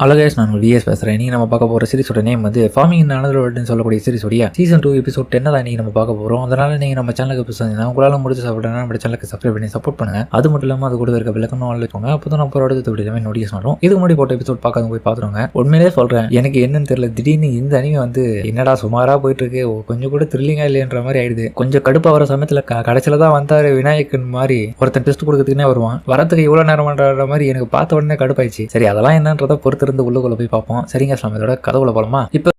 Hello guys, நான் vs பேசுகிறேன். நீங்கள் நம்ம பார்க்க போகிற சீரிஸோட நேம் வந்து ஃபார்மிங் இன் அனதர் வேர்ல்டுன்னு சொல்லக்கூடிய சீரிஸோடைய சீசன் 2 எபிசோட் 10 தான் நீங்கள் நம்ம பார்க்க போகிறோம். அதனால் நீங்கள் நம்ம சேனலுக்கு புதுசாக உங்களால் முடிச்சு சாப்பிட்டா நம்ம சேனலுக்கு சப்ஸ்கிரைப் பண்ணி சப்போர்ட் பண்ணுங்கள். அது மட்டும் இல்லாமல் அது கூட இருக்க விளக்கணும் வச்சுக்கோங்க. அப்போ தான் நம்ம அடுத்த எல்லாமே நோட்டீஸ் பண்ணுறோம். இதுக்கு முன்னாடி போட்ட எபிசோட் பார்க்காத போய் பார்த்துருவாங்க. உண்மையிலே சொல்கிறேன், எனக்கு என்னன்னு தெரியல, திடீர்னு இந்த அனிமே வந்து என்னடா சுமாராக போயிட்டு இருக்கு, கொஞ்சம் கூட த்ரில்லிங்காக இல்லைன்ற மாதிரி ஆயிடுது. கொஞ்சம் கடுப்பாக வர சமயத்தில் கடைசியில் தான் வந்தார் விநாயகன் மாதிரி ஒருத்தன் டெஸ்ட் கொடுக்கறதுக்குனே வருவான். வரத்துக்கு இவ்வளோ நேரம் பண்ணுற மாதிரி எனக்கு பார்த்த உடனே கடுப்பாயிடுச்சு. சரி, அதெல்லாம் என்னன்றதை பொறுத்திருந்து உள்ளுக்குள்ள போய் பார்ப்போம். சரிங்க, இதோட கதவுல போலாமா? இப்போ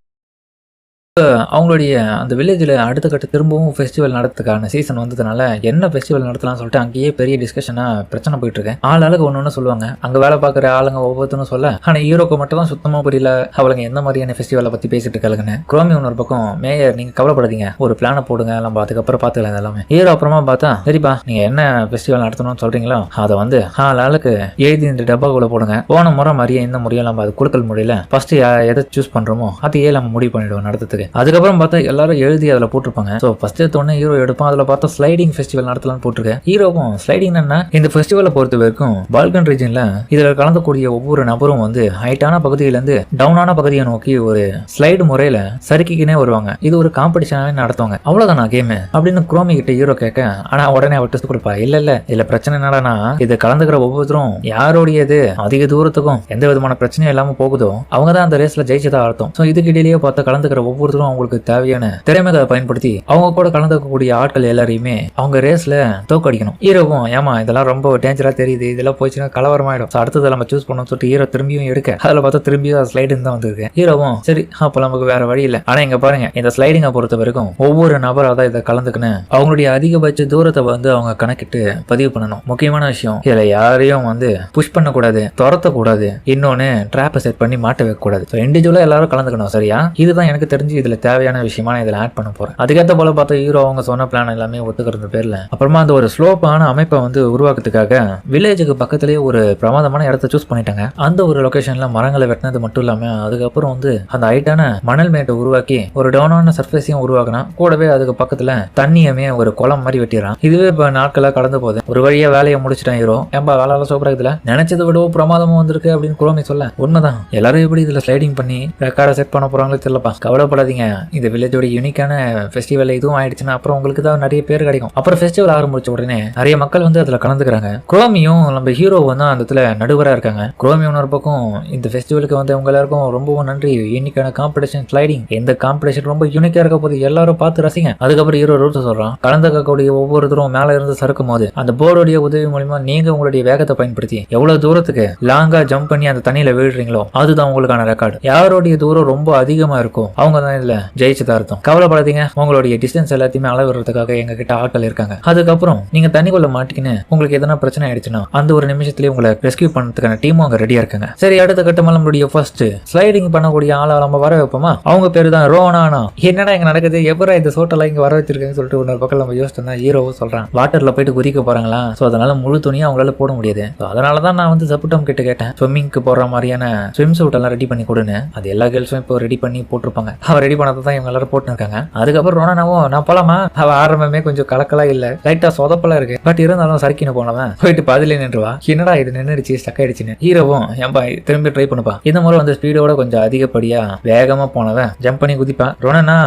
அவங்களுடைய அந்த வில்லேஜில் அடுத்த கட்ட திரும்பவும் ஃபெஸ்டிவல் நடத்துக்கான சீசன் வந்ததுனால என்ன ஃபெஸ்டிவல் நடத்தலாம்னு சொல்லிட்டு அங்கேயே பெரிய டிஸ்கஷனாக பிரச்சனை போயிட்டு இருக்கேன். ஆளுக்கு ஒன்று சொல்லுவாங்க. அங்கே வேலை பார்க்குற ஆளுங்க ஒவ்வொருத்தரும் சொல்ல, ஆனால் ஹீரோக்கு மட்டும் தான் சுத்தமாக புரியல அவளுங்க எந்த மாதிரியான ஃபெஸ்டிவலை பற்றி பேசிட்டு இருக்காளுங்கன்னு. குரோமி ஒன்று பக்கம், மேயர் நீங்கள் கவலைப்படாதீங்க, ஒரு பிளானை போடுங்க, நம்ம அதுக்கப்புறம் பார்த்துக்கலாம் எல்லாமே. ஹீரோ அப்புறமா பார்த்தா, சரிப்பா நீங்கள் என்ன ஃபெஸ்டிவல் நடத்தணும்னு சொல்கிறீங்களோ அதை வந்து ஆளுக்கு எழுதி இந்த டப்பாக்குள்ளே போடுங்க. போன முறை மாதிரியே இந்த முறையில் நம்ம அது கொடுக்கல் முடியல, ஃபர்ஸ்ட் எதை சூஸ் பண்ணுறோமோ அதையே நம்ம முடிவு பண்ணிடுவோம் நடத்துறதுக்கு. அதுக்கப்புறம் பார்த்தா எல்லாரும் எழுதி அதில் போட்டிருப்பாங்க. ஸோ ஃபர்ஸ்ட் எடுத்தோடனே ஹீரோ எடுப்பான். அதில் பார்த்தா ஸ்லைடிங் ஃபெஸ்டிவல் நடத்தலாம்னு போட்டிருக்கேன். ஹீரோவும் ஸ்லைடிங் என்ன, இந்த ஃபெஸ்டிவலை பொறுத்த வரைக்கும் பால்கன் ரீஜன்ல இதில் கலந்தக்கூடிய ஒவ்வொரு நபரும் வந்து ஹைட்டான பகுதியிலேருந்து டவுனான பகுதியை நோக்கி ஒரு ஸ்லைடு முறையில் சறுக்கிக்கினே வருவாங்க. இது ஒரு காம்படிஷனாகவே நடத்துவாங்க. அவ்வளோதானா கேமு அப்படின்னு குரோமி கிட்ட ஹீரோ கேட்க, ஆனால் உடனே அவர் டெஸ்ட் கொடுப்பா. இல்லை இதில் பிரச்சனை என்னடானா, இது கலந்துக்கிற ஒவ்வொருத்தரும் யாரோடையது அதிக தூரத்துக்கும் எந்த விதமான பிரச்சனையும் இல்லாமல் போகுதோ அவங்க தான் அந்த ரேஸ்ல ஜெயிச்சதா அர்த்தம். ஸோ இதுக்கு இடையிலேயே பார்த்து கலந்துக்கிற ஒவ்வொருத்தரும் அவங்களுக்கு தேவையான திறமைகளை பயன்படுத்தி அவங்க கூட கலந்துக்கக்கூடிய ஆட்கள் எல்லாரையுமே அவங்க ரேஸ்ல தோக்கடிக்கணும். ஹீரோவும் ஏமா இதெல்லாம் ரொம்ப டேஞ்சரா தெரியுது, இதெல்லாம் போச்சுன்னா கலவரமாயிடும், அடுத்தது நம்ம சூஸ் பண்ணணும் சொல்லிட்டு ஹீரோ திரும்பியும் எடுக்க அதில் பார்த்தா திரும்பியும் ஸ்லைடிங் தான் வந்திருக்கு. ஹீரோவும் சரி அப்போ நமக்கு வேற வழி இல்லை. ஆனா இங்க பாருங்க, இந்த ஸ்லைடிங்கை பொறுத்த வரைக்கும் ஒவ்வொரு நபராக தான் இதை கலந்துக்கணும். அவங்களுடைய அதிகபட்ச தூரத்தை வந்து அவங்க கணக்கிட்டு பதிவு பண்ணணும். முக்கியமான விஷயம், இதுல யாரையும் வந்து புஷ் பண்ணக்கூடாது, துரத்தக்கூடாது, இன்னொன்னு ட்ராப்பை செட் பண்ணி மாட்ட வைக்க கூடாது. இண்டிவிஜுவலா எல்லாரும் கலந்துக்கணும். சரியா? இதுதான் எனக்கு தெரிஞ்சு இதுல தேவையான விஷயமா நான் இதில் ஆட் பண்ண போறேன். அதுக்கேற்ற போல பார்த்தா ஹீரோ அவங்க சொன்ன பிளான் எல்லாமே ஒத்துக்கிறது பேர்ல அப்புறமா அந்த ஒரு ஸ்லோப்பான அமைப்பை வந்து உருவாக்குறதுக்காக வில்லேஜுக்கு பக்கத்திலேயே ஒரு பிரமாதமான இடத்த சூஸ் பண்ணிட்டாங்க. அந்த ஒரு லொகேஷன்ல மரங்களை வெட்டினது மட்டும் இல்லாம அதுக்கப்புறம் வந்து அந்த ஹைட்டான மணல் மேட்டை உருவாக்கி ஒரு டவுனான சர்ஃபேஸையும் உருவாக்கினா, கூடவே அதுக்கு பக்கத்துல தண்ணியுமே ஒரு குளம் மாதிரி வெட்டிடுறான். இதுவே இப்ப நாட்களாக கடந்து போகுது. ஒரு வழியா வேலையை முடிச்சிட்டான் ஹீரோ. ஏன்பா வேலை சூப்பரா இதுல நினைச்சதை விடவும் பிரமாதமும் வந்திருக்கு அப்படின்னு குரோமி சொல்ல, உண்மைதான், எல்லாரும் எப்படி இதுல ஸ்லைடிங் பண்ணி ரெக்கார்டை செட் பண்ண போறாங்களோ தெரியலப்பா, கவலைப்படாதீங்க, இந்த வில்லேஜோட யூனிக்கான ஃபெஸ்டிவல் இதுவும் ஆயிடுச்சுன்னா அப்புறம் உங்களுக்கு தான் நிறைய பேர் கிடைக்கும். அப்புறம் ஃபெஸ்டிவல் ஆரம்பிச்ச உடனே நிறைய மக்கள் வந்து அதுல கலந்துக்கிறாங்க. குரோமியும் நம்ம ஹீரோ வந்து அந்த இடத்துல நடுவராக இருக்காங்க. குரோமி ஒரு பக்கம் இந்த ஃபெஸ்டிவலுக்கு வந்து அவங்க எல்லாருக்கும் ரொம்பவும் நன்றி, யூனிக்கான காம்படிஷன் ஸ்லைடிங், இந்த காம்படிஷன் ரொம்ப யூனிக்கா இருக்க போது எல்லாரும் பார்த்து ரசிங்க. அதுக்கப்புறம் ஹீரோ ரூல்ஸ் சொல்றான், கலந்துக்கக்கூடிய ஒவ்வொருத்தரும் மேல இருந்து சறுக்கும் போது அந்த போர்டுடைய உதவி மூலமா நீங்க உங்களுடைய வேகத்தை பயன்படுத்தி எவ்வளவு தூரத்துக்கு லாங்கா ஜம்ப் பண்ணி அந்த தண்ணியில விழுறீங்களோ அதுதான் உங்களுக்கான ரெக்கார்டு. யாருடைய தூரம் ரொம்ப அதிகமா இருக்கும் அவங்க தான் இதுல ஜெயிச்சதா அர்த்தம். கவலைப்படாதீங்க, உங்களுடைய டிஸ்டன்ஸ் எல்லாத்தையுமே அளவிடுறதுக்காக எங்க கிட்ட ஆட்கள் இருக்காங்க. அதுக்கப்புறம் நீங்க தண்ணிக்குள்ள மாட்டிக்கின்னு உங்களுக்கு எதனா பிரச்சனை ஆயிடுச்சுன்னா அந்த ஒரு நிமிஷத்துலயே உங்களை ரெஸ்கியூ பண்ணதுக்கான டீமும் அங்க ரெடியா இருக்காங்க. சரி, அடுத்த கட்டமா நம்மளுடைய ஃபர்ஸ்ட் ஸ்லைடிங் பண்ணக்கூடிய ஆளை நம்ம வர வைப்போமா. அவங்க பேரு தான் ரோனானா. என்னடா இங்க நடக்குது, எப்பறம் இந்த சோட்டெல்லாம் இங்க வர வச்சிருக்கேன்னு சொல்லிட்டு ஒரு பக்கம் நம்ம யோசிச்சோம்னா ஹீரோவும் சொல்றான், வாட்டர்ல போயிட்டு குதிக்க போறாங்களா, சோ அதனால முழு துணியா அவங்களால போட முடியாது. அதனாலதான் நான் வந்து சப்புட்டம் கிட்ட கேட்டேன், ஸ்விம்மிங்க்கு போடுற மாதிரியான ஸ்விம் சூட் எல்லாம் ரெடி பண்ணி கொடுன்னு. அது எல்லா கேர்ள்ஸும் இப்போ ரெடி பண்ணி போட்டிருப்பாங்க. அவர் ரெடி பண்ணதான் இவங்க எல்லாரும் போட்டு இருக்காங்க. அதுக்கப்புறம் ரோனாவும் நான் போலாமா, அவ ஆரம்பமே கொஞ்சம் கலக்கலா இல்ல, லைட்டா சொதப்பலா இருக்கு, பட் இருந்தாலும் சறுக்கின்னு போனவன் போயிட்டு பதிலே நின்றுவா. என்னடா இது நின்றுடுச்சு, ஸ்டக் ஆயிடுச்சுன்னு. ஹீரோவும் ஏன்பா திரும்பி ட்ரை பண்ணுப்பா. இந்த முறை வந்து ஸ்பீடோட கொஞ்சம் அதிகப்படியா வேகமா போனவன் ஜம்ப் பண்ணி குதிப்பான். ரோனா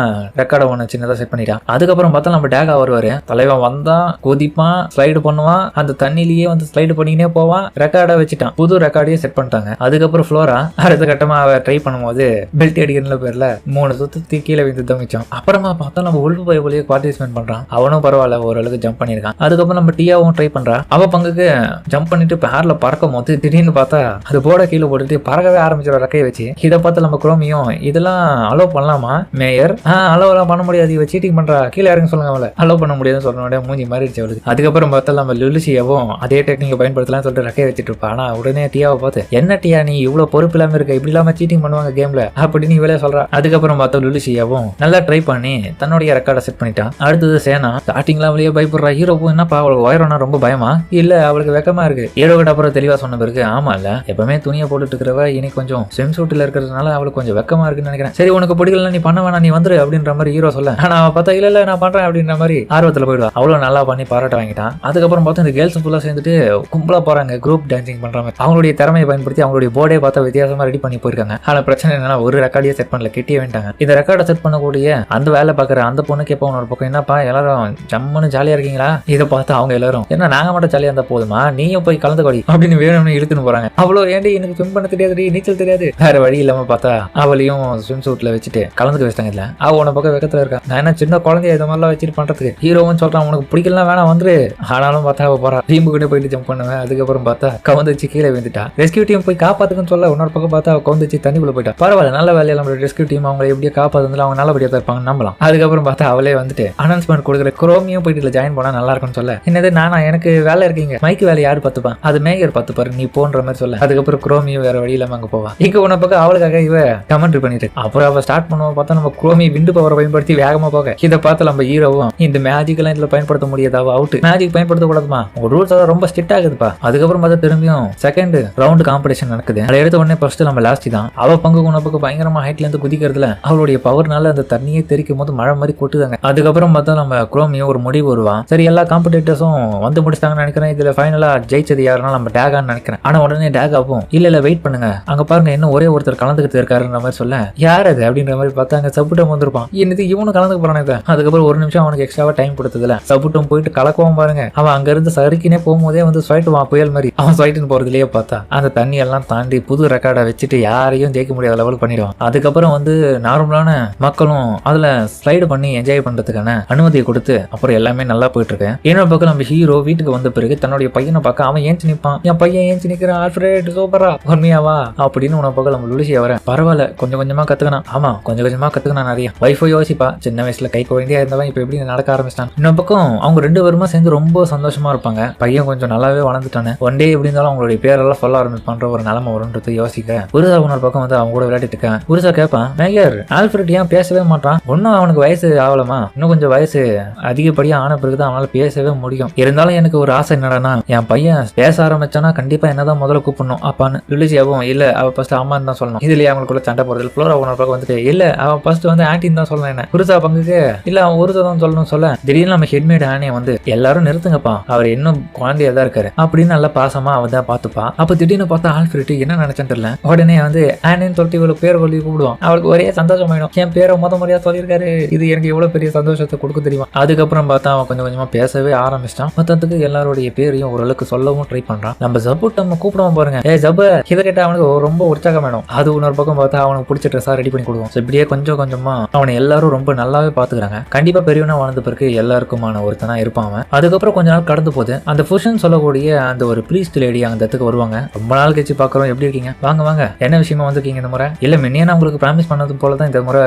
ரெக்கார்டை ஒன்று சின்னதா செட் பண்ணிட்டான். அதுக்கப்புறம் பார்த்தா நம்ம டேகா வருவாரு. தலைவன் வந்தா குதிப்பான், ஸ்லைடு பண்ணுவான், அந்த தண்ணிலேயே வந்து ஸ்லைடு பண்ணிக்கினே போவான். ரெக்கார்டை வச்சுட்டான், புது ரெக்கார்டையே செட் பண்ணிட்டாங்க. அதுக்கப்புறம் ஃப்ளோரா அடுத்த கட்டமா அவ ட்ரை பண்ணும்போது பெல்ட் அடிக்கிறதுல பேர்ல 3 சுத்தி கீழே விழுந்து தமிச்சோம். அப்புறமா பார்த்தா நம்ம உள்பு பைபிளையே பார்ட்டிசிபேட் பண்றான். அவனும் பரவாயில்ல, ஓரளவுக்கு ஜம்ப் பண்ணிருக்கான். அதுக்கப்புறம் நம்ம டியாவும் ட்ரை பண்றா. அவ பங்குக்கு ஜம்ப் பண்ணிட்டு பேர்ல பறக்கும் போது திடீர்னு பார்த்தா அது போட கீழே போட்டுட்டு பறக்கவே ஆரம்பிச்சிடும் ரெக்கையை வச்சு. இதை பார்த்து நம்ம குரோமியும் இதெல்லாம் அலோவ் பண்ணலாமா மேயர், அலோவ் எல்லாம் பண்ண முடியாது, இவ சீட்டிங் பண்றா, கீழே இறங்க சொல்லுங்க, அவளை அலோவ் பண்ண முடியாதுன்னு சொன்ன மூஞ்சி மாறிடுச்சு அவளுக்கு. அதுக்கப்புறம் பார்த்தா நம்ம லுலிசியாவும் அதே டெக்னிக்கை பயன்படுத்தலாம் சொல்லிட்டு ரெக்கையை வச்சுட்டு இருப்பா. ஆனா உடனே டியாவை பார்த்து, என்ன டியா நீ இவ்வளவு பொறுப்பு இல்லாம இருக்க, இப்படி இல்லாம சீட்டிங் பண்ணுவாங்க கேம்ல அப்படின்னு இவளே சொல்றா. அதுக்கப்புறம் பார்த்தா லுலிசியாவும் நல்லா ட்ரை பண்ணி தன்னுடைய ரெக்கார்டை செட் பண்ணிட்டான். அடுத்தது சேனா ஸ்டார்டிங்ல அவளையே பயப்படுறா. ஹீரோவும் என்னப்பா அவளுக்கு உயரம்னா ரொம்ப பயமா இல்ல அவளுக்கு வெக்கமா இருக்கு. ஹீரோ கிட்ட அப்புறம் தெளிவா சொன்ன பிறகு ஆமா இல்ல எப்பவுமே துணியை போட்டுட்டு இருக்கிறவ இனி கொஞ்சம் ஸ்விம் சூட்ல இருக்கிறதுனால அவளுக்கு கொஞ்சம் வெக்கமா இருக்குன்னு நினைக்கிறேன். சரி உனக்கு பிடிக்கல நீ பண்ண வேணா நீ வந்துரு அப்படின்ற மாதிரி ஹீரோ சொல்ல, ஆனா பார்த்தா இல்ல நான் பண்றேன் அப்படின்ற மாதிரி ஆர்வத்துல போயிடுவா. அவ்வளவு நல்லா பண்ணி பாராட்ட வாங்கிட்டான். அதுக்கப்புறம் பார்த்தா இந்த கேர்ள்ஸ் ஃபுல்லா சேர்ந்துட்டு கும்பலா போறாங்க குரூப் டான்சிங் பண்ற மாதிரி. அவங்களுடைய திறமையை பயன்படுத்தி அவங்களுடைய போர்டே பார்த்தா வித்தியாசமா ரெடி பண்ணி போயிருக்காங்க. ஆனா பிரச்சனை என்னன்னா ஒரு ரெக்கார்டையே செட் பண்ணல, கெட்டியே வேண்டாங்க. இந்த ரெக்கார்டை செட் பண்ணக்கூடிய அந்த வேலை பாக்குற அந்த பொண்ணுக்கு எப்போ ஒரு பக்கம் என்னப்பா எல்லாரும் ஜம்முன்னு ஜாலியா இருக்கீங்களா இதை பார்த்து அவங்க எல்லாரும் என்ன நாங்க மட்டும் ஜாலியா இருந்தா போதுமா நீயும் போய் கலந்துக்கொடி அப்படின்னு வேணும்னு இழுத்துன்னு போறாங்க. அவ்வளோ ஏண்டி எனக்கு ஸ்விம் பண்ண தெரியாது நீச்சல் தெரியாது வேற வழி இல்லாம பார்த்தா அவளையும் ஸ்விம் சூட்ல வச்சுட்டு கலந்துக்க வச்சிட்டாங்க. இல்ல அவ உன பக்கம் வெக்கத்துல இருக்கா, நான் என்ன சின்ன குழந்தைய இதை மாதிரிலாம் வச்சுட்டு பண்றதுக்கு. ஹீரோவும் சொல்றான் உனக்கு பிடிக்கலாம் வேணாம் வந்துரு. ஆனாலும் பார்த்தா அவ போறா டீம்பு கிட்ட போயிட்டு ஜம்ப் பண்ணுவேன். அதுக்கப்புறம் பார்த்தா கவுந்துச்சு கீழே விழுந்துட்டா. ரெஸ்கியூ டீம் போய் காப்பாத்துக்குன்னு சொல்ல இன்னொரு பக்கம் பார்த்தா அவ கவுந்துச்சு தண்ணிக்குள்ள போயிட்டா. பரவாயில்ல நல்ல வேலையில நம்மளோட ரெஸ்கியூ டீம் அவங்களை எப்படியே காப்பாத்து அவங்க நல்லபடியா தான் இருப்பாங்க நம்பலாம். அதுக்கப்புறம் பார்த்தா அவளே வந்துட்டு அனௌன்ஸ்மெண்ட் கொடுக்குற குரோமியும் போயிட்டு ஜாயின் பண்ணா நல்லா இருக்கும்னு சொல்ல, என்னது நானா எனக்கு வேலை இருக்கீங்க மைக்கு வேலை யாரு பார்த்துப்பான் அது மேயர் பார்த்துப்பாரு நீ போன்ற மாதிரி சொல்ல. அதுக்கப்புறம் குரோமியும் வேற வழி இல்லாம அங்க போவா. இங்க உன பக்கம் அவளுக்காக இவ கமெண்ட் பண்ணிட்டு அப்புறம் அவ ஸ்டார்ட் பண்ணுவோம் பார்த்தா நம்ம குரோமி விண்டு பவரை பயன்படுத்தி வேகமா போக இதை பார்த்து நம்ம ஹீரோவும் இந்த மேஜிக் எல்லாம் இதுல பயன்படுத்த முடியாது அவ அவுட் மேஜிக் பயன்படுத்த கூடாதுமா உங்க ரூல்ஸ் ரொம்ப ஸ்ட்ரிக்ட் ஆகுதுப்பா. அதுக்கப்புறம் பார்த்தா திரும்பியும் செகண்ட் ரவுண்ட் காம்படிஷன் நடக்குது. அதை எடுத்த உடனே ஃபர்ஸ்ட் நம்ம லாஸ்ட் தான் அவ பங்கு உன பக்கம் பயங்கரமா ஹைட்ல இருந்து குதிக்கிறதுல அவளுடைய பவர்னால அந்த தண்ணியே தெரிக்கும் போது மழை மாதிரி கொட்டுதாங்க. அதுக்கப்புறம் பார்த்தா நம்ம குரோமியும் ஒரு முடிவு வருவான். சரி எல்லா காம்படிட்டர்ஸும் வந்து முடிச்சிட்டாங்கன்னு நினைக்கிறேன். இதுல ஃபைனலா ஜெயிச்சது யாருன்னா நம்ம டேகான்னு நினைக்கிறேன். ஆனா உடனே டேகாவும் இல்ல வெயிட் பண்ணுங்க அங்க பாருங்க இன்னும் ஒரே ஒருத்தர் கலந்துக்கிட்டு இருக்காருன்ற மாதிரி சொல்ல யார் அது அப்படின்ற மாதிரி பார்த்தா அங்க சப்புட்டம் வந்திருப்பான். இன்னது இவனு கலந்துக்க போறானே. அதுக்கப்புறம் ஒரு நிமிஷம் அவனுக்கு எக்ஸ்ட்ராவா டைம் கொடுத்ததுல சப்புட்டம் போயிட்டு கலக்கவும் பாருங்க. அவன் அங்க இருந்து சறுக்கினே போகும்போதே வந்து ஸ்வைட்டுவான் புயல் மாதிரி. அவன் ஸ்வைட்டுன்னு போறதுலயே பார்த்தா அந்த தண்ணி எல்லாம் தாண்டி புது ரெக்கார்டை வச்சுட்டு யாரையும் ஜெயிக்க முடியாத லெவல் பண்ணிடுவான். அதுக்கப்புறம் வந்து நார்மலான மக்களும் அதுல ஸ்லைடு பண்ணி என்ஜாய் பண்றதுக்கான அனுமதியை கொடுத்து அப்புறம் எல்லாமே நல்லா போயிட்டு இருக்கு. இன்னொரு பக்கம் நம்ம ஹீரோ வீட்டுக்கு வந்த பிறகு தன்னுடைய பையனை பார்க்க அவன் ஏஞ்சி நிற்பான். என் பையன் ஏஞ்சி நிற்கிறான் ஆல்ஃபிரட் சூப்பரா உண்மையாவா அப்படின்னு உன பக்கம் நம்ம லுலிசியா வர பரவாயில்ல கொஞ்சம் கொஞ்சமா கத்துக்கணும். ஆமா கொஞ்சம் கொஞ்சமா கத்துக்கணும் நிறைய வைஃபை யோசிப்பா சின்ன வயசுல கை குழந்தையா இருந்தவன் இப்ப எப்படி நடக்க ஆரம்பிச்சிட்டான். இன்னொரு பக்கம் அவங்க ரெண்டு பேருமா சேர்ந்து ரொம்ப சந்தோஷமா இருப்பாங்க. பையன் கொஞ்சம் நல்லாவே வளர்ந்துட்டானே ஒன் டே எப்படி இருந்தாலும் அவங்களுடைய பேரெல்லாம் சொல்ல ஆரம்பிப்பான்ற ஒரு நிலைமை வரும்ன்றது யோசிக்க உருசா உன்னொரு பக்கம் வந்து அவங்க கூட விளையாடிட்டு இருக்கேன். உருசா கேட்பான் மேயர் ஆல்ஃபிரட் ஏன் பேசவே மாட்டான் ஒன்னும் அவனுக்கு வயசு ஆகலமா இன்னும் கொஞ்சம் வயசு அதிகப்படியா ஆன பிறகுதான் அவனால பேசவே முடியும். இருந்தாலும் எனக்கு ஒரு ஆசை என்னடானா என் பையன் பேச ஆரம்பிச்சானா கண்டிப்பா என்னதான் முதல்ல கூப்பிடணும் அப்பான்னு. லுலிசியாவும் இல்ல அவ ஃபர்ஸ்ட் அம்மான்னு தான் சொல்லணும். இதுலயே அவங்களுக்குள்ள சண்டை போறது. ஃப்ளோரா உன்னொரு பக்கம் வந்துட்டு இல்ல அவன் ஃபர்ஸ்ட் வந்து ஆன்டின்னு தான் சொல்லணும். என்ன உருசா பங்குக்கு இல்ல அவன் உருசா தான் சொல்லணும் சொல்ல திடீர்னு நம்ம ஹெட்மேட் ஆனே வந்து எல்லாரும் நிறுத்துங்கப்பா அவர் இன்னும் குழந்தையா தான் இருக்காரு அப்படின்னு நல்லா பாசமா அவ தான் பாத்துப்பா. அப்ப திடீர்னு பார்த்தா ஆல்ஃபிரட் என்ன நினைச்சேன்னு தெரியல உடனே வந்து ஆனின்னு சொல்லிட்டு இவளுக்கு பேர் சொல்லி கூப்பிடுவான். அவளுக்கு ஒரே சந்தோஷமாயிடும் என் பேரை முறையா சொல்லியிருக்காரு இது எனக்கு எவ்வளவு பெரிய சந்தோஷத்தை கொடுக்க தெரியுமா. அதுக்கப்புறம் பார்த்தா அவன் கொஞ்சம் கொஞ்சமா பேசவே ஆரம்பிச்சிட்டான். மொத்தத்துக்கு எல்லாருடைய பேரையும் ஓரளவுக்கு சொல்லவும் ட்ரை பண்றான். நம்ம ஜப்பு நம்ம கூப்பிடுவோம் பாருங்க ஏ ஜப்பு இதை கேட்டா அவனுக்கு ரொம்ப உற்சாகம் வேணும். அது இன்னொரு பக்கம் பார்த்தா அவனுக்கு பிடிச்ச ட்ரெஸ்ஸா ரெடி பண்ணி கொடுவோம். இப்படியே கொஞ்சம் கொஞ்சமா அவனை எல்லாரும் ரொம்ப நல்லாவே பாத்துக்கிறாங்க. கண்டிப்பா பெரியவனா வாழ்ந்த பிறகு எல்லாருக்குமான ஒருத்தனா இருப்பான் அவன். அதுக்கப்புறம் கொஞ்ச நாள் கடந்து போகுது. அந்த ஃபுஷன் சொல்லக்கூடிய அந்த ஒரு ப்ரீஸ்ட் லேடி அந்த இடத்துக்கு வருவாங்க. ரொம்ப நாள் கழிச்சு பாக்குறோம் எப்படி இருக்கீங்க வாங்க வாங்க என்ன விஷயமா வந்திருக்கீங்க இந்த முறை. இல்ல முன்னே நான் உங்களுக்கு ப்ராமிஸ் பண்ணது போலதான் இந்த முறை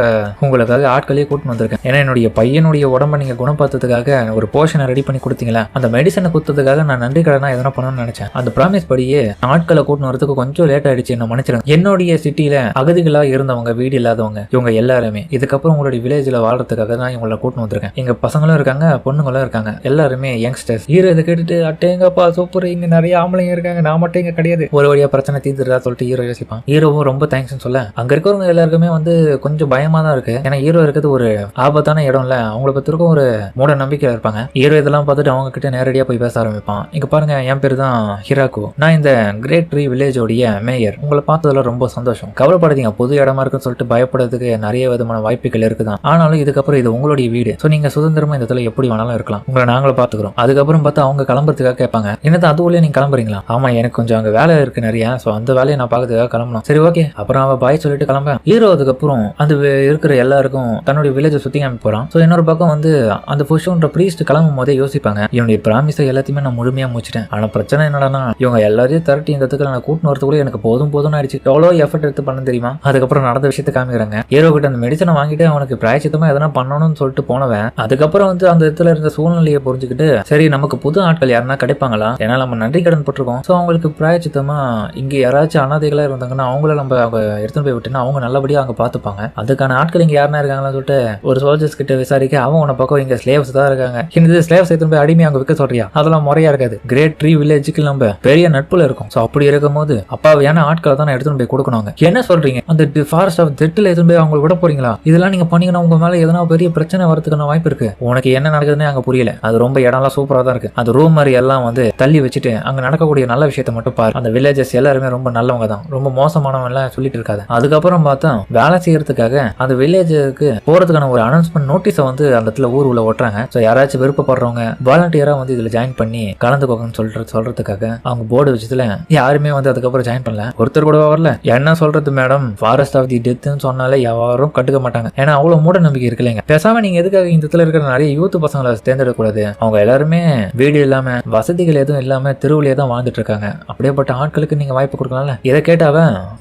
உங்களுக்காக ஆட்களையே கூட்டிட்டு வந்திருக்கேன். ஏன்னா என்னுடைய பையனுடைய உடம்பை நீங்க குணப்படுத்துறதுக்காக ஒரு போர்ஷனை ரெடி பண்ணி கொடுத்தீங்களா அந்த மெடிசனை கொடுத்ததுக்காக நான் நன்றி கடனா எதனா பண்ணணும்னு நினைச்சேன். அந்த ப்ராமிஸ் படியே ஆட்களை கூட்டின்னு வரதுக்கு கொஞ்சம் லேட் ஆயிடுச்சு என்ன மன்னிச்சிருங்க. என்னுடைய சிட்டியில அகதிகளா இருந்தவங்க வீடு இல்லாதவங்க இவங்க எல்லாருமே இதுக்கப்புறம் உங்களுடைய வில்லேஜ்ல வாழ்றதுக்காக தான் இவங்களை கூட்டின்னு வந்திருக்கேன். எங்க பசங்களும் இருக்காங்க பொண்ணுங்களும் இருக்காங்க எல்லாருமே யங்ஸ்டர்ஸ். ஹீரோ இதை கேட்டுட்டு அட்டேங்கப்பா சூப்பர் இங்க நிறைய ஆம்பளைங்க இருக்காங்க நான் மட்டும் இங்க கிடையாது ஒரு வழியா பிரச்சனை தீர்ந்துடா சொல்லிட்டு ஹீரோ யோசிப்பான். ஹீரோவும் ரொம்ப தேங்க்ஸ் சொல்ல அங்க இருக்கிறவங்க எல்லாருக்குமே வந்து கொஞ்சம் பயமா தான் இருக்கு. ஏன்னா ஹீரோ இருக்கிறது ஒரு ஆபத்தான இடம் இல்ல அவங்களை பத்திருக்கும் ஒரு மூட நம்பிக்கையில இருப்பாங்க. ஹீரோ இதெல்லாம் பார்த்துட்டு அவங்க கிட்ட நேரடியா போய் பேச ஆரம்பிப்பான். இங்க பாருங்க என் பேரு தான் ஹிராக்கு நான் இந்த கிரேட் ட்ரீ வில்லேஜோடைய மேயர் உங்களை பார்த்ததுல ரொம்ப சந்தோஷம். கவலைப்படாதீங்க புது இடமா இருக்குன்னு சொல்லிட்டு பயப்படுறதுக்கு நிறைய விதமான வாய்ப்புகள் இருக்குதான். ஆனாலும் இதுக்கப்புறம் இது உங்களுடைய வீடு சோ நீங்க சுதந்திரமா இந்த இடத்துல எப்படி வேணாலும் இருக்கலாம் உங்களை நாங்களும் பாத்துக்கிறோம். அதுக்கப்புறம் பார்த்தா அவங்க கிளம்புறதுக்காக கேட்பாங்க என்னது அதுக்குள்ளே நீங்க கிளம்புறீங்களா. ஆமா எனக்கு கொஞ்சம் அங்க வேலை இருக்கு நிறைய சோ அந்த வேலையை நான் பாக்கிறதுக்காக கிளம்பணும். சரி ஓகே அப்புறம் அவ பாய் சொல்லிட்டு கிளம்ப. ஹீரோ அதுக்கப்புறம் அந்த இருக்கிற எல்லாருக்கும் தன்னுடைய வில்லேஜை சுத்தி காமி போறான். சோ இன்னொரு பக்கம் வந்து அந்த புஷோன்ற பிரீஸ்ட் கிளம்பும் போதே யோசிப்பாங்க இவனுடைய பிராமிஸை எல்லாத்தையுமே நான் முழுமையா முடிச்சிட்டேன். ஆனா பிரச்சனை என்னன்னா இவங்க எல்லாரையும் திரட்டி இந்த இடத்துக்கு நான் கூட்டின்னு வரதுக்குள்ள எனக்கு போதும் போதும் ஆயிடுச்சு எவ்வளோ எஃபர்ட் எடுத்து பண்ண தெரியுமா. அதுக்கப்புறம் நடந்த விஷயத்தை காமிக்கிறாங்க. ஹீரோ கிட்ட அந்த மெடிசனை வாங்கிட்டு அவனுக்கு பிராயச்சித்தமா எதனா பண்ணணும்னு சொல்லிட்டு போனவன் அதுக்கப்புறம் வந்து அந்த இடத்துல இருந்த சூழ்நிலையை புரிஞ்சுக்கிட்டு சரி நமக்கு புது ஆட்கள் யாருன்னா கிடைப்பாங்களா ஏன்னா நம்ம நன்றி கடன் போட்டிருக்கோம் சோ அவங்களுக்கு பிராயச்சித்தமா இங்க யாராச்சும் அனாதைகளா இருந்தாங்கன்னா அவங்கள நம்ம அவங்க எடுத்துன்னு போய் விட்டுனா அவங்க நல்லபடியா அங்க பாத்துப்பாங்க அதுக்கான ஆட்கள் இங்க யாருன்னா இருக்காங்கன்னு சொல்லிட்டு ஒரு சோல்ஜர்ஸ் கிட்ட விசாரிக்க அவன் உன பக்கம் இங்க ஸ்லேவ்ஸ் தான் இருக்காங்க. இந்த ஸ்லேவ்ஸ் எடுத்து போய் அடிமை அங்க விற்க சொல்றியா? அதெல்லாம் முறையா இருக்காது. கிரேட் ட்ரீ வில்லேஜுக்கு நம்ம பெரிய நட்புல இருக்கும். சோ அப்படி இருக்கும்போது அப்பாவையான ஆட்களை தான் எடுத்துட்டு போய் கொடுக்கணும். என்ன சொல்றீங்க? அந்த ஃபாரஸ்ட் ஆஃப் டெத்ல எடுத்துட்டு போய் அவங்க விட போறீங்களா? இதெல்லாம் நீங்க பண்ணீங்கன்னா உங்க மேல எதனா பெரிய பிரச்சனை வரதுக்கான வாய்ப்பு இருக்கு. உனக்கு என்ன நடக்குதுன்னு அங்க புரியல. அது ரொம்ப இடம்லாம் சூப்பரா தான் இருக்கு. அந்த ரூம் மாதிரி எல்லாம் வந்து தள்ளி வச்சுட்டு அங்க நடக்கக்கூடிய நல்ல விஷயத்தை மட்டும் பாரு. அந்த வில்லேஜஸ் எல்லாருமே ரொம்ப நல்லவங்க தான், ரொம்ப மோசமானவங்க எல்லாம் சொல்லிட்டு இருக்காது. அதுக்கப்புறம் பார்த்தா வேலை செய்யறதுக்காக அந்த வில்லேஜுக்கு போறதுக்கான ஒரு அனௌன்ஸ்மெண்ட் நோட்டீஸை வந்து அந்த இடத்துல ஊர் உள்ள ஒட்டுறாங்க. ஸோ யாராச்சும் விருப்பப்படுறவங்க வாலண்டியரா வந்து இதுல ஜாயின் பண்ணி கலந்துக்கோங்கன்னு சொல்றதுக்காக அவங்க போர்டு வச்சதுல யாருமே வந்து அதுக்கப்புறம் ஜாயின் பண்ணல. ஒருத்தர் கூட வரல. என்ன சொல்றது மேடம், ஃபாரஸ்ட் ஆஃப் தி டெத்னு சொன்னாலே யாரும் கட்டுக்க மாட்டாங்க. ஏன்னா அவ்வளவு மூட நம்பிக்கை இருக்குல்லைங்க. பேசாம நீங்க எதுக்காக இந்த இடத்துல இருக்கிற நிறைய யூத் பசங்களை தேர்ந்தெடுக்கக்கூடாது? அவங்க எல்லாருமே வீடு இல்லாம வசதிகள் எதுவும் இல்லாம தெருவிலே தான் வாழ்ந்துட்டு இருக்காங்க. அப்படியேப்பட்ட ஆட்களுக்கு நீங்க வாய்ப்பு கொடுக்கலாம்ல. இதை கேட்டாவ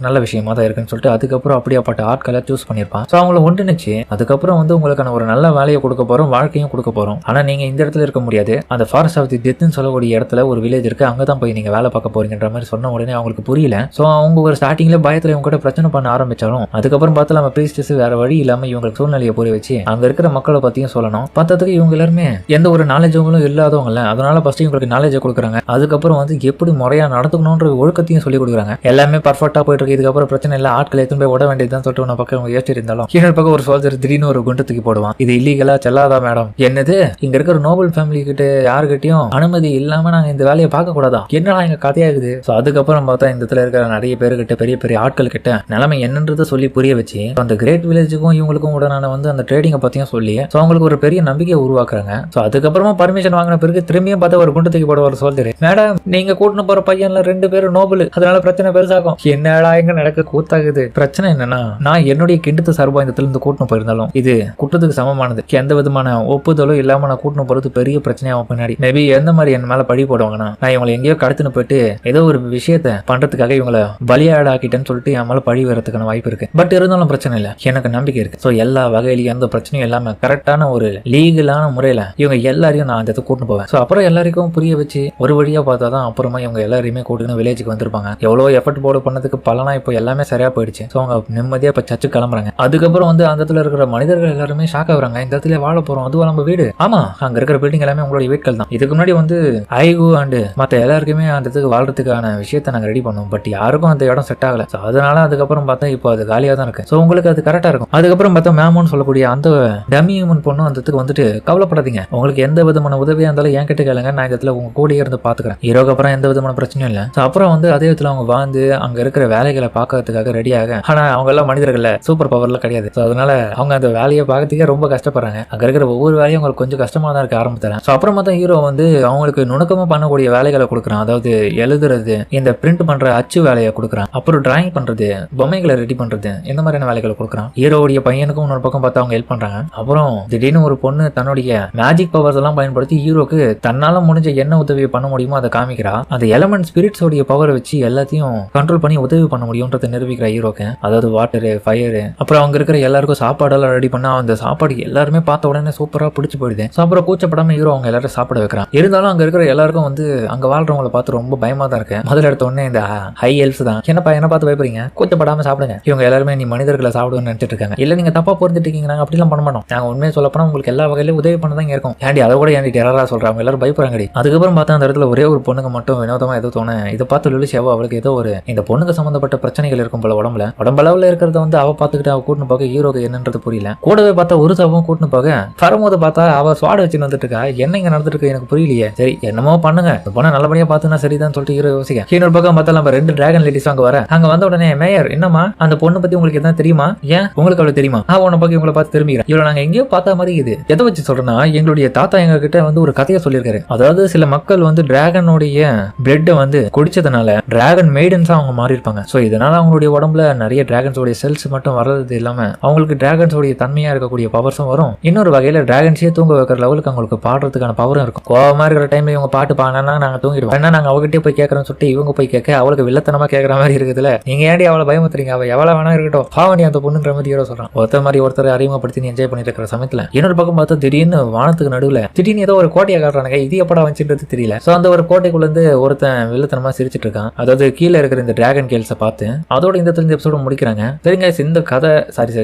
நல்ல விஷயமா தான் இருக்குன்னு சொல்லிட்டு அதுக்கப்புறம் அப்படியாப்பட்ட ஆட்களை சூஸ் பண்ணிருப்பான். ஸோ அவங்கள ஒன்றுச்சு அதுக்கப்புறம் வந்து உங்களுக்கான ஒரு நல்ல வேலையை கொடுக்க போறோம், வாழ்க்கையும் கொடுக்க போறோம். ஆனா நீங்க இந்த இடத்துல இருக்க முடியாது. அந்த ஃபாரஸ்ட் ஆஃப் தி டெத்னு சொல்லக்கூடிய இடத்துல ஒரு வில்லேஜ் இருக்கு, அங்கதான் போய் நீங்க வேலை பார்க்க போறீங்கன்ற மாதிரி சொன்ன உடனே அவங்களுக்கு புரியல. சோ அவங்க ஒரு ஸ்டார்டிங்ல பயத்துல இவங்க கூட பிரச்சனை பண்ண ஆரம்பிச்சாலும் அதுக்கப்புறம் பார்த்து நம்ம பிரீஸ்டஸ் வேற வழி இல்லாம இவங்களுக்கு சூழ்நிலையை புரிய வச்சு அங்க இருக்கிற மக்களை பத்தியும் சொல்லணும். பார்த்ததுக்கு இவங்க எல்லாருமே எந்த ஒரு நாலேஜும் இல்லாதவங்க. அதனால ஃபர்ஸ்ட் இவங்களுக்கு நாலேஜை கொடுக்குறாங்க. அதுக்கப்புறம் வந்து எப்படி முறையா நடத்துக்கணும்ன்ற ஒழுக்கத்தையும் சொல்லி கொடுக்குறாங்க. எல்லாமே பர்ஃபெக்டா போயிட்டு இருக்கு. இதுக்கப்புறம் பிரச்சனை இல்லை, ஆட்களை எடுத்து போய் விட வேண்டியதுதான் சொல்லிட்டு ஒரு பக்கம் யோசிச்சு இருந்தாலும் இன்னொரு பக்கம் ஒரு சோல்ஜர் திடீர்னு ஒரு குண்டு தூக்கி போடுவான். இது இல்லீகலா செல்லாதா மேடம்? என்னது இங்க இருக்கிற நோபல் ஃபேமிலி கிட்ட யாருக்கிட்டையும் அனுமதி இல்லாம நாங்க இந்த வேலையை பார்க்க கூடாதா? என்னடா எங்க கதையாகுது. சோ அதுக்கப்புறம் பார்த்தா இந்த இடத்துல இருக்கிற நிறைய பேருக்கிட்ட பெரிய பெரிய ஆட்கள் கிட்ட நிலைமை என்னன்றதை சொல்லி புரிய வச்சு அந்த கிரேட் வில்லேஜுக்கும் இவங்களுக்கும் உடனான வந்து அந்த ட்ரேடிங்கை பத்தியும் சொல்லி சோ அவங்களுக்கு ஒரு பெரிய நம்பிக்கையை உருவாக்குறாங்க. சோ அதுக்கப்புறமா பர்மிஷன் வாங்கின பிறகு திரும்பியும் பார்த்தா ஒரு குண்டு தூக்கி போட ஒரு சோல்ஜர், மேடம் நீங்க கூட்டின்னு போற பையன்ல 2 பேரும் நோபல், அதனால பிரச்சனை பெருசாகும். என்னடா எங்க நடக்க கூத்தாகுது. பிரச்சனை என்னன்னா நான் என்னுடைய கிண்டத்து சார்பா இந்த இடத்துல இருந்து கூட்டின்னு போயிருந்தாலும் இது குற்றத்துக்கு சமமானது. எந்த விதமான ஒப்புதலும் இல்லாம நான் கூட்டின்னு போறது பெரிய பிரச்சனையாகும் பின்னாடி. மேபி எந்த மாதிரி என் மேல பழி போடுவாங்கன்னா நான் இவங்களை எங்கேயோ கடத்துன்னு போயிட்டு ஏதோ ஒரு விஷயத்த பண்றதுக்காக இவங்களை பலியாடாக்கிட்டேன்னு சொல்லிட்டு என் மேல பழி வரதுக்கான வாய்ப்பு இருக்கு. பட் இருந்தாலும் பிரச்சனை இல்லை, எனக்கு நம்பிக்கை இருக்கு. சோ எல்லா வகையிலையும் எந்த பிரச்சனையும் இல்லாம கரெக்டான ஒரு லீகலான முறையில இவங்க எல்லாரையும் நான் அந்த கூட்டின்னு போவேன். சோ அப்புறம் எல்லாருக்கும் புரிய வச்சு ஒரு வழியா பார்த்தாதான் அப்புறமா இவங்க எல்லாரையுமே கூட்டின்னு வில்லேஜுக்கு வந்திருப்பாங்க. எவ்வளவு எஃபர்ட் போட பண்ணதுக்கு பலனா இப்போ எல்லாமே சரியா போயிடுச்சு. சோ அவங்க நிம்மதியா இப்ப சர்ச்சு கிளம்புறாங்க. அதுக்கப்புறம் வந்து அந்த இடத்துல இருக்கிற மனிதர்கள் எல்லாருமே ஷாக் ஆகுறாங்க. இந்த இடத்துல வாழ போறோம், அதுவும் நம்ம வீடு. ஆமா, அங்க இருக்கிற பில்டிங் எல்லாமே உங்களுடைய வீட்கள் தான். இதுக்கு முன்னாடி வந்து ஐகு அண்ட் மத்த எல்லாருக்குமே அந்த இடத்துக்கு வாழ்றதுக்கான விஷயத்தை நாங்க ரெடி பண்ணோம். பட் யாருக்கும் அந்த இடம் செட் ஆகல. அதனால அதுக்கப்புறம் பார்த்தா இப்போ அது காலியா தான் இருக்கு. சோ உங்களுக்கு அது கரெக்டா இருக்கும். அதுக்கப்புறம் பார்த்தா மேமோன்னு சொல்லக்கூடிய அந்த டமி ஹியூமன் பொண்ணு அந்த இடத்துக்கு வந்துட்டு கவலைப்படாதீங்க, உங்களுக்கு எந்த விதமான உதவியா இருந்தாலும் என் கிட்ட கேளுங்க, நான் இந்த இடத்துல உங்க கூடயே இருந்து பாத்துக்கிறேன். ஹீரோக்கு அப்புறம் எந்த விதமான பிரச்சனையும் இல்லை. அப்புறம் வந்து அதே இடத்துல அவங்க வாழ்ந்து அங்க இருக்கிற வேலைகளை பார்க்கறதுக்காக ரெடியாக. ஆனா அவங்க எல்லாம் மனிதர்கள், சூப்பர் பவர்ல கிடையாது. அதனால அவங்க அந்த வேலையை பார்க்கறதுக்கே ரொம்ப கஷ்டப்படுறாங்க. அங்க இருக்கிற ஒவ்வொரு வேலையும் அவங்களுக்கு கொஞ்சம் கஷ்டமா தான் இருக்க ஆரம்பித்தாங்க. சோ அப்புறமா தான் ஹீரோ வந்து அவங்களுக்கு நுணுக்கமா பண்ணக்கூடிய வேலைகளை கொடுக்குறான். அதாவது எழுதுறது, இந்த பிரிண்ட் பண்ற அச்சு வேலையை கொடுக்குறான். அப்புறம் டிராயிங் பண்றது, பொம்மைகளை ரெடி பண்றது, இந்த மாதிரியான வேலைகளை கொடுக்குறான். ஹீரோடைய பையனுக்கும் இன்னொரு பக்கம் பார்த்தா அவங்க ஹெல்ப் பண்றாங்க. அப்புறம் திடீர்னு ஒரு பொண்ணு தன்னுடைய மேஜிக் பவர்ஸ் எல்லாம் பயன்படுத்தி ஹீரோக்கு தன்னால முடிஞ்ச என்ன உதவி பண்ண முடியுமோ அதை காமிக்கிறா. அந்த எலமெண்ட் ஸ்பிரிட்ஸோடைய பவரை வச்சு எல்லாத்தையும் கண்ட்ரோல் பண்ணி உதவி பண்ண முடியும்ன்றதை நிரூபிக்கிற ஹீரோக்கு. அதாவது வாட்டரு, ஃபயரு, அப்புறம் அவங்க இருக்கிற எல்லாருக்கும் சாப்பாடெல்லாம் ரெடி பண்ணா அந்த சாப்பாடு எல்லாருமே பார்த்த உடனே சூப்பரா பிடிச்சு போயிடுது. அப்புறம் கூச்சப்படாம ஹீரோ அவங்க எல்லாரும் சாப்பிட வைக்கிறான். இருந்தாலும் அங்க இருக்கிற எல்லாருக்கும் வந்து அங்க வாழ்றவங்களை பார்த்து ரொம்ப பயமா தான் இருக்கு. முதல்ல எடுத்த உடனே இந்த ஹை எல்ஸ் தான், என்னப்பா என்ன பார்த்து பயப்படுறீங்க, கூச்சப்படாம சாப்பிடுங்க. இவங்க எல்லாருமே நீ மனிதர்களை சாப்பிடுன்னு நினைச்சிட்டு இருக்காங்க. இல்ல நீங்க தப்பா பொறுத்துட்டு இருக்கீங்க, நாங்க அப்படிலாம் பண்ண மாட்டோம். நாங்க உண்மையை சொல்ல போனா உங்களுக்கு எல்லா வகையிலும் உதவி பண்ணதான் இருக்கும். ஏன்டி அதை கூட ஏன்டி டெரரா சொல்றாங்க, எல்லாரும் பயப்படுறாங்கடி. அதுக்கப்புறம் பார்த்தா அந்த இடத்துல ஒரே ஒரு பொண்ணுங்க மட்டும் வினோதமா ஏதோ தோணு. இதை பார்த்து லுலிசியாவோ அவளுக்கு ஏதோ ஒரு இந்த பொண்ணுங்க சம்பந்தப்பட்ட பிரச்சனைகள் இருக்கும் போல உடம்பளவுல இருக்கிறத வந்து அவ பார்த்துக்கிட்டு அவ கூட்டின்னு போக ஹீரோக்கு என்னன்றது புரியல. கூடவே பார்த்தா ஒரு சாவும் கூட்டின்னு போக வரும்போது பார்த்தா அவ ஸ்வாட் வச்சு வந்துட்டு இருக்கா. என்ன இங்க நடந்துட்டு இருக்கு எனக்கு புரியலையே. சரி என்னமோ பண்ணுங்க, பொண்ணை நல்லபடியா பார்த்துனா சரிதான் சொல்லிட்டு ஹீரோ யோசிக்க. இன்னொரு பக்கம் பார்த்தா நம்ம 2 டிராகன் லேடிஸ் அங்க வர. அங்க வந்த உடனே மேயர், என்னமா அந்த பொண்ணு பத்தி உங்களுக்கு எதாவது தெரியுமா? ஏன் உங்களுக்கு அவ்வளவு தெரியுமா? உன்னை பக்கம் உங்களை பார்த்து திரும்பிக்கிறேன். இவ்வளவு நாங்க எங்கேயோ பார்த்தா மாதிரி இது. எதை வச்சு சொல்றேன்னா எங்களுடைய தாத்தா எங்க கிட்ட வந்து ஒரு கதையை சொல்லியிருக்காரு. அதாவது சில மக்கள் வந்து டிராகனுடைய பிளட்டை வந்து குடிச்சதுனால டிராகன் மெய்டன்ஸா அவங்க மாறி இருப்பாங்க. சோ இதனால அவங்களுடைய உடம்புல நிறைய டிராகன்ஸோடைய செல்ஸ் மட்டும் வர்றது இல்லாம அவங்களுக்கு டிராகன்ஸோடைய தன்மையா இருக்கக்கூடிய பவர்ஸும் வரும். இன்னொரு வகையில டிராகன்ஸே தூங்க வைக்கிற லெவலுக்கு அவங்களுக்கு பாடுறதுக்கான பவரும் இருக்கும். கோவமா இருக்கிற டைம்ல இவங்க பாட்டு பாடினா நாங்க தூங்கிடுவோம். ஏன்னா நாங்க அவகிட்டே போய் கேட்கறோம்னு சொல்லிட்டு இவங்க போய் கேட்க அவளுக்கு வில்லத்தனமா கேட்கற மாதிரி இருக்குதுல. நீங்க ஏன்டி அவளை பயமுத்துறீங்க, அவ எவ்வளவு வேணா இருக்கட்டும், பாவண்டி அந்த பொண்ணுன்ற மாதிரி ஹீரோ சொல்றான். ஒருத்தர் மாதிரி ஒருத்தர் அறிமுகப்படுத்தி நீ என்ஜாய் பண்ணிட்டு இருக்கிற சமயத்துல இன்னொரு பக்கம் பார்த்தா திடீர்னு வானத்துக்கு நடுவுல திடீர்னு ஏதோ ஒரு கோட்டையை காட்டுறாங்க. இது எப்படா வந்துன்றது தெரியல. சோ அந்த ஒரு கோட்டைக்குள்ள இருந்து ஒருத்தன் வில்லத்தனமா சிரிச்சிட்டு இருக்கான். அதாவது கீழே இருக்கிற இந்த டிராகன் கேல்ஸை பார்த்து அதோட இந்த எபிசோட முடிக்கிறாங்க. சரிங்க, இந்த கதை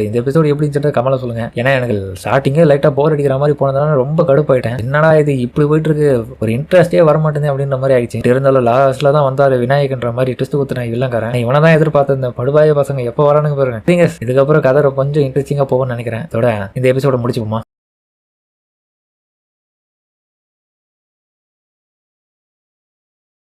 இந்த எபிசோடு எப்படி இருந்துச்சு கமலா சொல்லுங்க. ஏன்னா எனக்கு ஸ்டார்டிங்கே லைட்டா போர் அடிக்கிற மாதிரி போனதுனால ரொம்ப கடுப்பாயிட்டேன். என்னடா இது இப்படி போயிட்டு இருக்கு, ஒரு இன்ட்ரெஸ்டே வர மாட்டேங்குது அப்படின்ற மாதிரி ஆயிடுச்சு. இருந்தாலும் லாஸ்ட்ல தான் வந்தாரு விநாயகன்ற மாதிரி ட்விஸ்ட் குத்துன இல்லங்காரன். இவனை தான் எதிர்பார்த்த இந்த படுபாய பசங்க எப்போ வரானுங்க பாருங்க. இதுக்கப்புறம் கதை கொஞ்சம் இன்ட்ரெஸ்டிங்கா போகும்னு நினைக்கிறேன். இதோட இந்த எபிசோட முடிச்சுப்போமா.